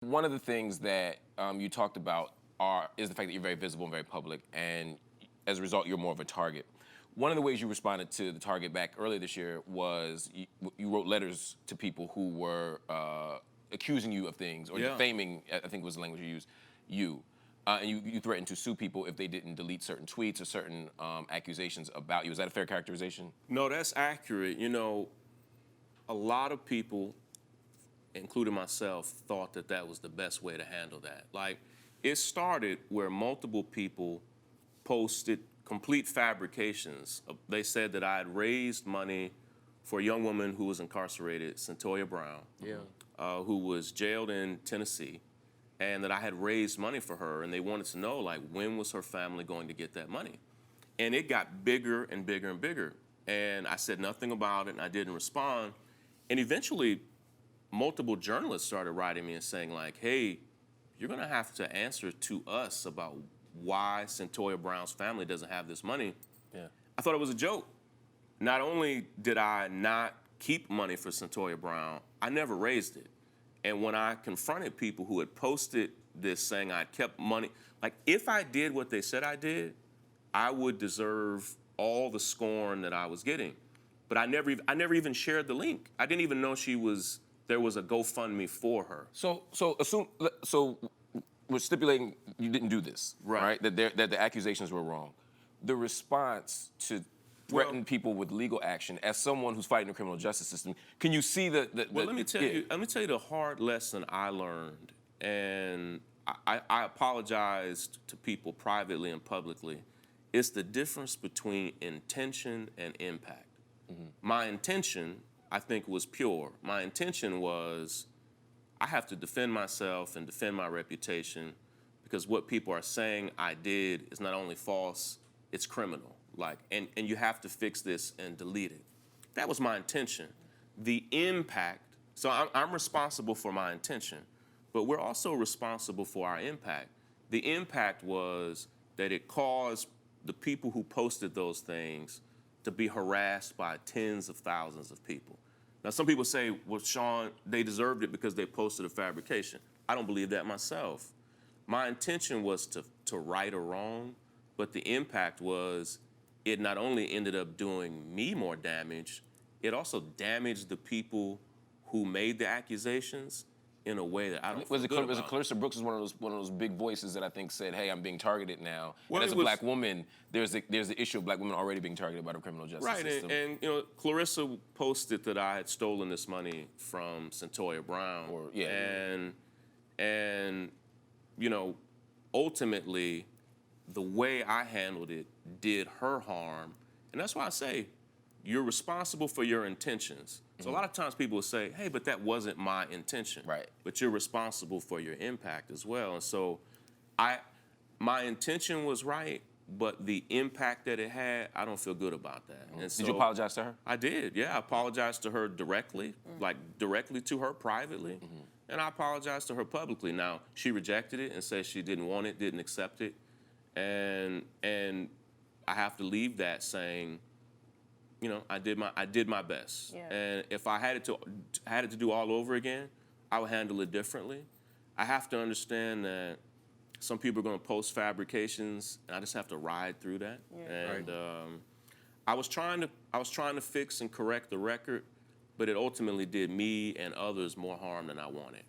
One of the things that you talked about is the fact that you're very visible and very public, and as a result, you're more of a target. One of the ways you responded to the target back earlier this year was you wrote letters to people who were accusing you of things or defaming, I think was the language you used, and you threatened to sue people if they didn't delete certain tweets or certain accusations about you. Is that a fair characterization? No, that's accurate. You know, a lot of people, including myself, thought that that was the best way to handle that. Like, it started where multiple people posted complete fabrications. They said that I had raised money for a young woman who was incarcerated, Cyntoia Brown, who was jailed in Tennessee, and that I had raised money for her, and they wanted to know, like, when was her family going to get that money? And it got bigger and bigger and bigger. And I said nothing about it, and I didn't respond. And eventually, multiple journalists started writing me and saying, like, hey, you're gonna have to answer to us about why Cyntoia Brown's family doesn't have this money. Yeah. I thought it was a joke. Not only did I not keep money for Cyntoia Brown, I never raised it. And when I confronted people who had posted this saying I kept money, like, if I did what they said I did, I would deserve all the scorn that I was getting. But I never even shared the link. I didn't even know there was a GoFundMe for her. So we're stipulating you didn't do this, right? That the accusations were wrong. The response to threaten people with legal action, as someone who's fighting the criminal justice system, can you see Well, let me tell you the hard lesson I learned, and I apologized to people privately and publicly. It's the difference between intention and impact. My intention, I think, was pure. My intention was, I have to defend myself and defend my reputation, because what people are saying I did is not only false, it's criminal. Like, and you have to fix this and delete it. That was my intention. The impact, so I'm responsible for my intention, but we're also responsible for our impact. The impact was that it caused the people who posted those things to be harassed by tens of thousands of people. Now, some people say, well, Shaun, they deserved it because they posted a fabrication. I don't believe that myself. My intention was to right a wrong, but the impact was it not only ended up doing me more damage, it also damaged the people who made the accusations in a way that I don't feel good about. Was it Clarissa Brooks was one of those big voices that I think said, hey, I'm being targeted now. Well, and as a black woman, there's the issue of black women already being targeted by the criminal justice system. And you know, Clarissa posted that I had stolen this money from Cyntoia Brown. And you know, ultimately, the way I handled it did her harm. And that's why I say, you're responsible for your intentions. So a lot of times people will say, hey, but that wasn't my intention. Right. But you're responsible for your impact as well. And so my intention was right, but the impact that it had, I don't feel good about that. And so did you apologize to her? I did, yeah. I apologized to her directly, like directly to her privately. And I apologized to her publicly. Now, she rejected it and said she didn't want it, didn't accept it. And I have to leave that saying, you know, I did my best. Yeah. And if I had it to do all over again, I would handle it differently. I have to understand that some people are going to post fabrications, and I just have to ride through that. Yeah. And I was trying to fix and correct the record, but it ultimately did me and others more harm than I wanted.